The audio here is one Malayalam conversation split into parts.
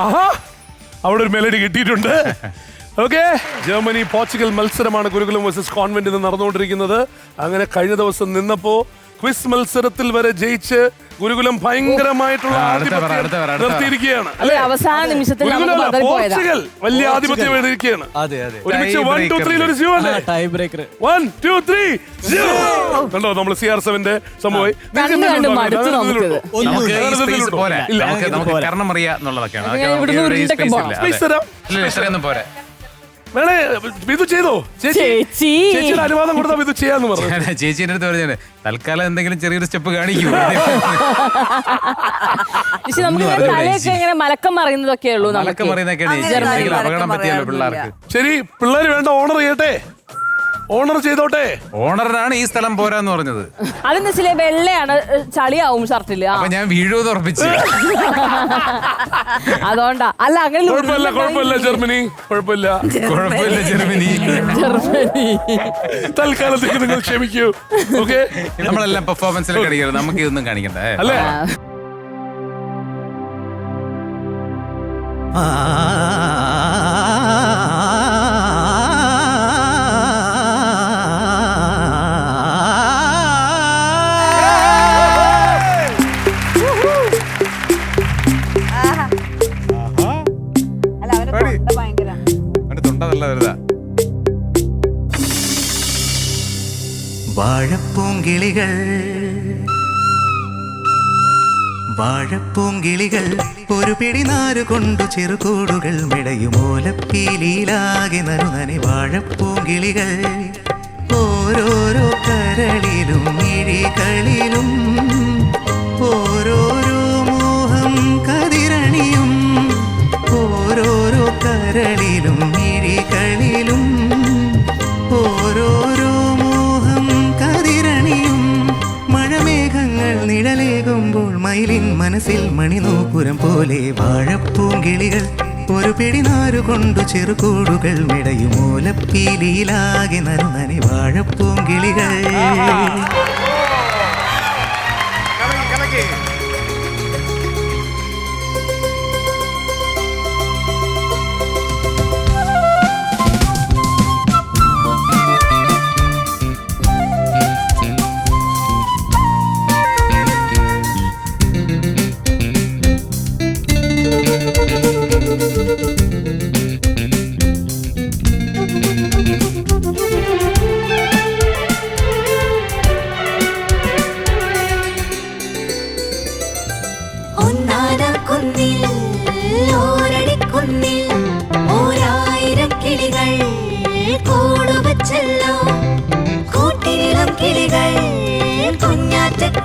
ആഹാ, അവിടെ ഒരു മെലഡി കിട്ടിയിട്ടുണ്ട്. ഓക്കെ, ജർമ്മനി പോർച്ചുഗൽ മത്സരമാണ് ഗുരുകുലം വേഴ്സസ് കോൺവെന്റ് നടന്നുകൊണ്ടിരിക്കുന്നത്. അങ്ങനെ കഴിഞ്ഞ ദിവസം നിന്നപ്പോ ക്വിസ് മത്സരത്തിൽ വരെ ജയിച്ച് ഗുരുകുലം ഭയങ്കരമായിട്ടുള്ള നിർത്തിയിരിക്കുകയാണ്. അവസാന നിമിഷത്തിൽ പോർച്ചുഗൽ വലിയ ആധിപത്യം എഴുതിയിരിക്കുകയാണ്. ഒരുമിച്ച് 1, 2, 3 ഒരു 0 അല്ലേ? 1, 2, 3 0. കണ്ടോ നമ്മൾ CR7ന്റെ സംഭവം. വേണേ ഇത് ചെയ്തോ, ചേച്ചിയുടെ അനുവാദം കൊടുത്താൽ ഇത് ചെയ്യാന്ന് പറഞ്ഞു. ചേച്ചിന്റെ അടുത്ത് പറഞ്ഞാണ് തൽക്കാലം എന്തെങ്കിലും ചെറിയൊരു സ്റ്റെപ്പ് കാണിക്കും. മലക്കം മറിയുന്നതൊക്കെ ഉള്ളൂ. മലക്കം മറിയുന്നതൊക്കെയാണ് അപകടം പറ്റിയല്ലോ പിള്ളേർക്ക്. ശരി, പിള്ളേര് വേണ്ട ഓണർ ചെയ്യട്ടെ, ഓണർ ചെയ്തോട്ടെ. ഓണറിനാണ് ഈ സ്ഥലം പോരാന്ന് പറഞ്ഞത്. അതെന്ന് വെച്ചാൽ വെള്ളയാണ്, ചളിയാവും ഷർട്ടില്. അപ്പൊ ഞാൻ വീഴുമെന്ന് ഉറപ്പിച്ചു. അതുകൊണ്ടാ. അല്ല അങ്ങനെ കുഴപ്പമില്ല ജർമ്മനി, കുഴപ്പമില്ല ജർമ്മനി. തൽക്കാലത്തേക്ക് നിങ്ങൾ ക്ഷമിക്കൂ. ഓക്കെ, നമ്മളെല്ലാം പെർഫോമൻസിലൊക്കെ അടിക്കരുത്, നമുക്ക് ഇതൊന്നും കാണിക്കണ്ട അല്ലേ? വാഴപ്പൂങ്കിളികൾ വാഴപ്പൂങ്കിളികൾ ഒരു പിടി നാരു കൊണ്ടു ചെറുകൂടുകൾ മെടയുമോലപ്പീലിയിലാകെ നനുനനെ വാഴപ്പൂങ്കിളികൾ ഓരോരോ കരളിലും മിഴികളിലും ഓരോരോ മോഹം കതിരണിയും ഓരോരോ കരളിലും മിഴികളിലും ഓരോരോ നിഴലേകുമ്പോൾ മയിലിൻ മനസ്സിൽ മണിനൂപുരം പോലെ വാഴപ്പൂങ്കിളികൾ ഒരു പിടി നാരു കൊണ്ടു ചെറുകൂടുകൾ മെടയുമോലപ്പീലിയിലാകെ നനുനനെ വാഴപ്പൂങ്കിളികൾ.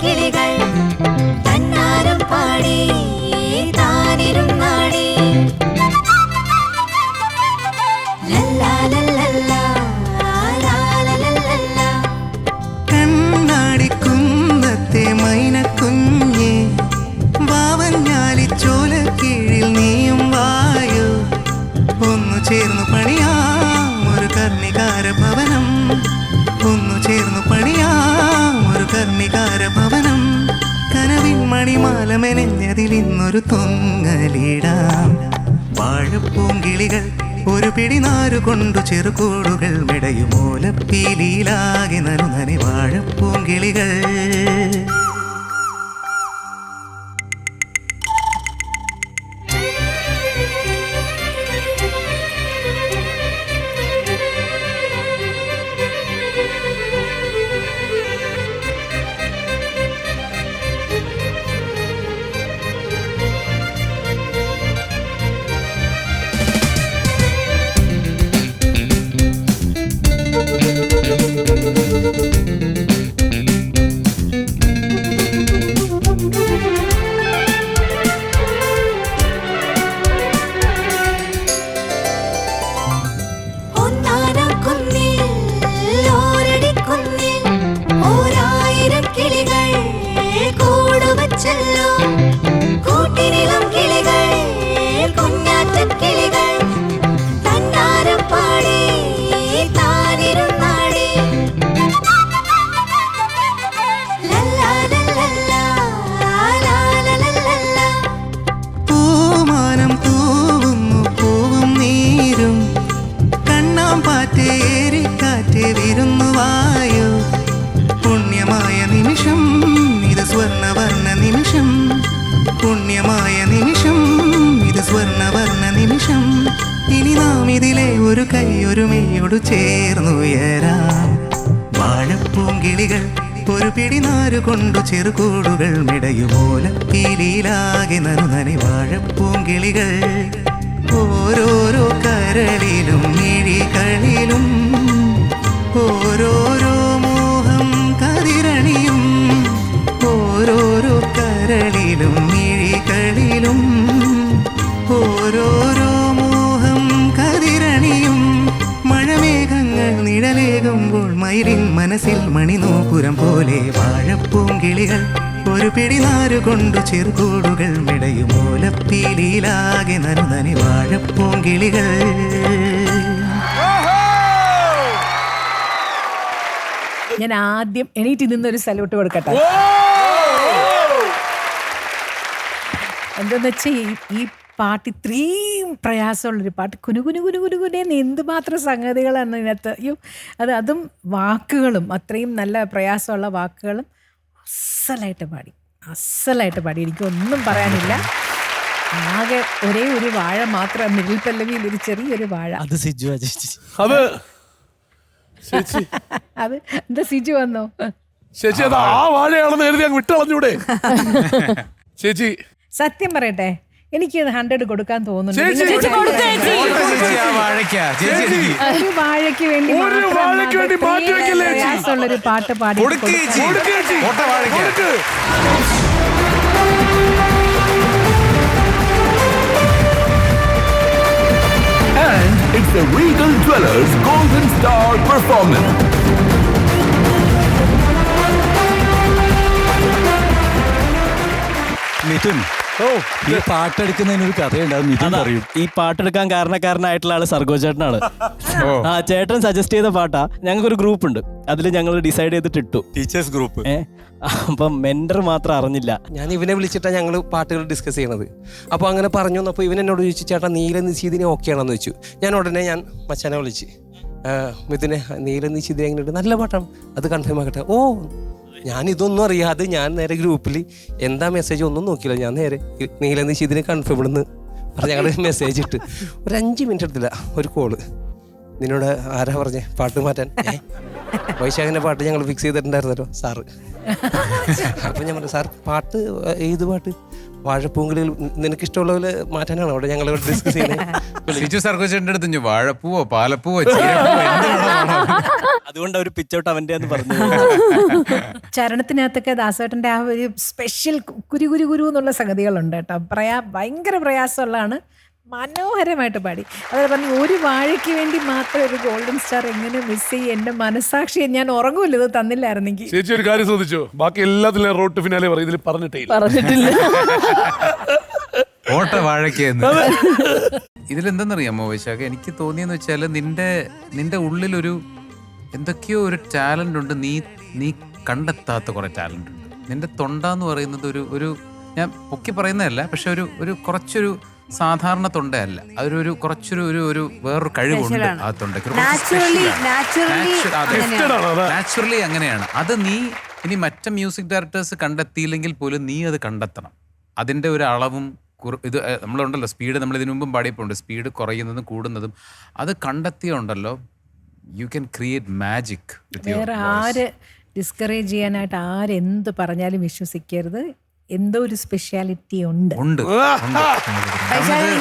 കിളികൾ തന്നാരം പാടി താനിരുന്നാടി കണ്ണാടിക്കുന്നത്തെ മൈനക്കുഞ്ഞേ വാവഞ്ഞാലി ചോല കീഴിൽ നീയും വായോ ഒന്നു ചേർന്നു പണിയാം ഒരു കർണികാര ഭവനം ഒന്നു ചേർന്നു പണിയാം ഒരു കർണികാര ഭവനം കനവിൻ മണിമാല മെനഞ്ഞതിൽ ഇന്നൊരു തൊങ്ങലിടാം വാഴപ്പൂങ്കിളികൾ ഒരു പിടി നാരു കൊണ്ടു ചെറുകൂടുകൾ മെടയുമോലപ്പീലിയിലാകെ നനുനനെ വാഴപ്പൂങ്കിളികൾ. ഒരു കൈയൊരു മെയ്യോടു ചേർന്നുയരാം. വാഴപ്പൂങ്കിളികൾ ഒരു പിടി നാരുകൊണ്ടു ചെറുകൂടുകൾ മെടയുമോലപ്പീലിയിലാകെ നനുനനി വാഴപ്പൂങ്കിളികൾ. ഓരോരോ കരളിലും മിഴികളിലും ഓരോരോ മോഹം കതിരണിയും. ഓരോരോ കരളിലും മിഴികളിലും ഓരോരോ മോഹം കതിരണിയും. മഴമേഘങ്ങൾ നിഴലേകുമ്പോൾ മയിലിൻ മനസ്സിൽ മണിനൂപുരം പോലെ വാഴപ്പൂങ്കിളികൾ ഒരു പിടി നാരുകൊണ്ടു ചെറുകൂടുകൾ മെടയുമോലപ്പീലിയിലാകെ നനുനനി വാഴപ്പൂങ്കിളികൾ. ഞാൻ ആദ്യം എണീറ്റ് നിന്നൊരു സല്യൂട്ട് കൊടുക്കട്ടെ. എന്താന്ന് വെച്ചാൽ ഈ പാട്ട് ഇത്രയും പ്രയാസമുള്ളൊരു പാട്ട്, കുനുകുനുകുനുകുനുകുനെന്ന് എന്തുമാത്രം സംഗതികളാണ് ഇതിനകത്ത്. അയ്യോ, അതും വാക്കുകളും അത്രയും നല്ല പ്രയാസമുള്ള വാക്കുകളും അസ്സലായിട്ട് പാടി. എനിക്കൊന്നും പറയാനില്ല. ആകെ ഒരേ ഒരു വാഴ മാത്രം, മിഡിൽ പല്ലവിയിൽ ഒരു ചെറിയൊരു വാഴ. അത് സിജു ചേച്ചി. അത് ചേച്ചി അത് എന്താ സിജു വന്നോ? ചേച്ചി അത് ആ വാഴയാണെന്ന് എഴുതി അങ്ങ് വിട്ടളഞ്ഞൂടെ ചേച്ചി? സത്യം പറയട്ടെ, എനിക്ക് 100 കൊടുക്കാൻ തോന്നുന്നു. ചേച്ചി, നിങ്ങൾ ഒരു വാഴയ്ക്ക് വേണ്ടി മാറ്റി വെക്കല്ലേ ചേച്ചി? പ്രയാസമുള്ളൊരു പാട്ട് പാടി കൊടുക്ക് ചേച്ചി. And it's the Regal Dwellers Golden Star Performance. Mithun, ഈ പാട്ടെടുക്കുന്നതിനൊരു കഥയുണ്ടാവും. മിഥുൻ അറിയും. ഈ പാട്ടെടുക്കാൻ കാരണക്കാരനായിട്ടുള്ള ആള് സർഗോ ചേട്ടനാണ്. ആ ചേട്ടൻ സജസ്റ്റ് ചെയ്ത പാട്ടാ. ഞങ്ങൾക്കൊരു ഗ്രൂപ്പ് ഉണ്ട്, അതിൽ ഞങ്ങൾ ഡിസൈഡ് ചെയ്തിട്ട് ഇട്ടു. Teachers group. അപ്പം മെന്റർ മാത്രം അറിഞ്ഞില്ല. ഞാൻ ഇവനെ വിളിച്ചിട്ടാണ് ഞങ്ങൾ പാട്ടുകൾ ഡിസ്കസ് ചെയ്യണത്. അപ്പോൾ അങ്ങനെ പറഞ്ഞു വന്നപ്പോൾ ഇവൻ എന്നോട് ചോദിച്ചു, ചേട്ടാ നീല നിശീതിനെ ഓക്കെ ആണെന്ന് ചോദിച്ചു. ഞാൻ ഉടനെ മച്ചാനെ വിളിച്ച്, മിഥുനെ നീല നിശീതിനെ എങ്ങനെയുണ്ട്? നല്ല പാട്ടാണ്, അത് കൺഫേം ആക്കട്ടെ. ഓ, ഞാനിതൊന്നും അറിയാതെ ഞാൻ നേരെ ഗ്രൂപ്പിൽ എന്താ മെസ്സേജ് ഒന്നും നോക്കിയില്ല. ഞാൻ നേരെ നീല നിശീതിനെ കൺഫേം ഇടുന്ന് പറഞ്ഞ് ഞങ്ങൾ മെസ്സേജ് ഇട്ട് ഒരു 5 മിനിറ്റ് എടുത്തില്ല ഒരു കോള്. നിന്നോട് ആരാ പറഞ്ഞേ പാട്ട് മാറ്റാൻ? വൈശാഖിൻ്റെ പാട്ട് ഞങ്ങൾ ഫിക്സ് ചെയ്തിട്ടുണ്ടായിരുന്നല്ലോ സാറ്. അപ്പം ഞാൻ പറഞ്ഞു, സാർ പാട്ട് ഏത് പാട്ട്? വാഴപ്പൂങ്കളിൽ നിനക്ക് ഇഷ്ടമുള്ള പോലെ മാറ്റാനാണ് അവിടെ ഞങ്ങൾ ഡിസ്കസ് ചെയ്യുന്നത്. സർഗോച്ചേട്ടൻ്റെ അടുത്ത് വാഴപ്പൂവോ പാലപ്പൂവോ അതുകൊണ്ട് ഒരു പിച്ചൗട്ട് അവന്റെ പറഞ്ഞു. ചരണത്തിനകത്തൊക്കെ ദാസേട്ടൻ്റെ ആ ഒരു സ്പെഷ്യൽ കുരു എന്നുള്ള സംഗതികളുണ്ട് കേട്ടോ. ഭയങ്കര പ്രയാസമുള്ളതാണ്. മനോഹരമായിട്ട് പാടി. അതായത് പറഞ്ഞു, ഒരു വാഴയ്ക്ക് വേണ്ടി മാത്രം ഒരു ഗോൾഡൻ സ്റ്റാർ എങ്ങനെ മിസ് ചെയ്യും? എന്റെ മനസാക്ഷിയെ ഞാൻ ഉറങ്ങൂല്ല ഇത് തന്നില്ലായിരുന്നെങ്കിൽ. ചേച്ചി ഒരു കാര്യം ശ്രദ്ധിച്ചോ, ബാക്കി എല്ലാത്തിലും റോഡ് ഫിനാലെ പറയും, ഇതിൽ പറഞ്ഞിട്ടില്ല. ഓട്ട വാഴയ്ക്ക് ഇതിലെന്തെന്നറിയാമോ വൈശാഖ? എനിക്ക് തോന്നിയെന്ന് വെച്ചാൽ നിന്റെ ഉള്ളിലൊരു എന്തൊക്കെയോ ഒരു ടാലന്റ് ഉണ്ട്. നീ കണ്ടെത്താത്ത കുറെ ടാലന്റ് ഉണ്ട്. നിന്റെ തൊണ്ട എന്ന് പറയുന്നത് ഒരു ഞാൻ പൊക്കി പറയുന്നതല്ല, പക്ഷെ ഒരു കുറച്ചൊരു സാധാരണ തൊണ്ടയല്ല. അതൊരു കുറച്ചൊരു ഒരു വേറൊരു കഴിവുണ്ട് ആ തൊണ്ടയ്ക്ക്. നാച്ചുറലി അങ്ങനെയാണ്. അത് നീ ഇനി മറ്റു മ്യൂസിക് ഡയറക്ടേഴ്സ് കണ്ടെത്തിയില്ലെങ്കിൽ പോലും നീ അത് കണ്ടെത്തണം. അതിൻ്റെ ഒരു അളവും ഇത് നമ്മളുണ്ടല്ലോ, സ്പീഡ് നമ്മൾ ഇതിനു മുമ്പും പാടിയപ്പോണ്ട്, സ്പീഡ് കുറയുന്നതും കൂടുന്നതും അത് കണ്ടെത്തിയുണ്ടല്ലോ, യു ക്യാൻ ക്രിയേറ്റ് മാജിക്. വേറെ ആര് ഡിസ്കറേജ് ചെയ്യാനായിട്ട് ആരെന്ത് പറഞ്ഞാലും വിശ്വസിക്കരുത്. എന്തോ ഒരു സ്പെഷ്യാലിറ്റി ഉണ്ട്.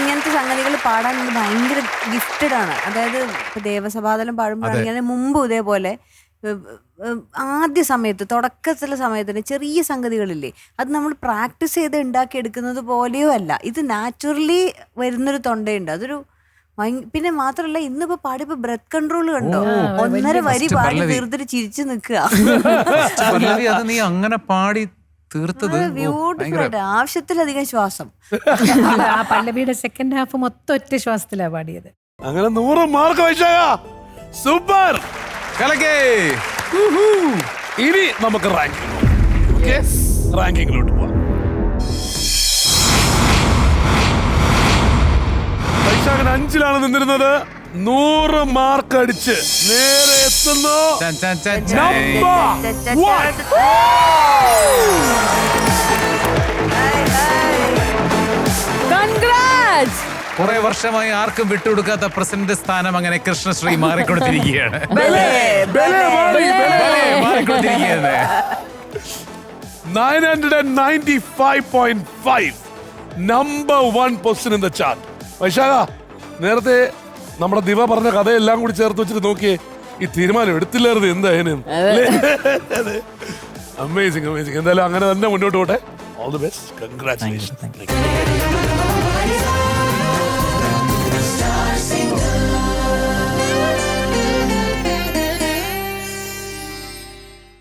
ഇങ്ങനത്തെ സംഗതികൾ പാടാൻ ഭയങ്കര ഗിഫ്റ്റഡ് ആണ്. അതായത് ഇപ്പൊ ദേവസഭാതലം പാടുമ്പോഴാണെങ്കിൽ മുമ്പ് ഇതേപോലെ ആദ്യ സമയത്ത് തുടക്കത്തിലെ സമയത്തിന് ചെറിയ സംഗതികളില്ലേ, അത് നമ്മൾ പ്രാക്ടീസ് ചെയ്ത് ഉണ്ടാക്കിയെടുക്കുന്നത് പോലെയോ അല്ല. ഇത് നാച്ചുറലി വരുന്നൊരു തൊണ്ടയുണ്ട്. അതൊരു പിന്നെ മാത്രമല്ല, ഇന്നിപ്പോ പാടിയപ്പോ ബ്രെത്ത് കൺട്രോൾ കണ്ടോ, 1.5 വരി പാടി തീർത്തിട്ട് ചിരിച്ചു നിൽക്കുക. അത് നീ അങ്ങനെ പാടി തീർത്തത് ബ്യൂട്ടിഫുൾ. ആവശ്യത്തിലധികം ശ്വാസം. ആ പല്ലവിയുടെ സെക്കൻഡ് ഹാഫ് മൊത്തം ഒറ്റ ശ്വാസത്തിലാ പാടിയത്. അങ്ങനെ 100 മാർക്ക് വൈശാഖ. സൂപ്പർ. ഇനി നമുക്ക് റാങ്കിങ്ങിലോട്ട് പോവാം. വൈശാഖൻ 5-ലാണ് നിന്നിരുന്നത്. 100 മാർക്ക് അടിച്ച് നേരെ എത്തുന്നു കുറെ വർഷമായി ആർക്കും വിട്ടുകൊടുക്കാത്ത പ്രസിഡന്റ് സ്ഥാനം അങ്ങനെ കൃഷ്ണശ്രീ മാറിക്കൊടുത്തിരിക്കുകയാണ്. മാറിക്കൊടുത്തിരിക്കുകയാണ്. 995.5 number 1 position in the chart. Vaishakha, നേരത്തെ നമ്മുടെ ദിവ പറഞ്ഞ കഥയെല്ലാം കൂടി ചേർത്ത് വെച്ചിട്ട് നോക്കിയേ, ഈ തീരുമാനം എടുത്തില്ലായിരുന്നു എന്തായാലും. അമേസിംഗ്. എന്തായാലും അങ്ങനെ തന്നെ മുന്നോട്ട് പോട്ടെ. All the best. കൺഗ്രാറ്റുലേഷൻസ്.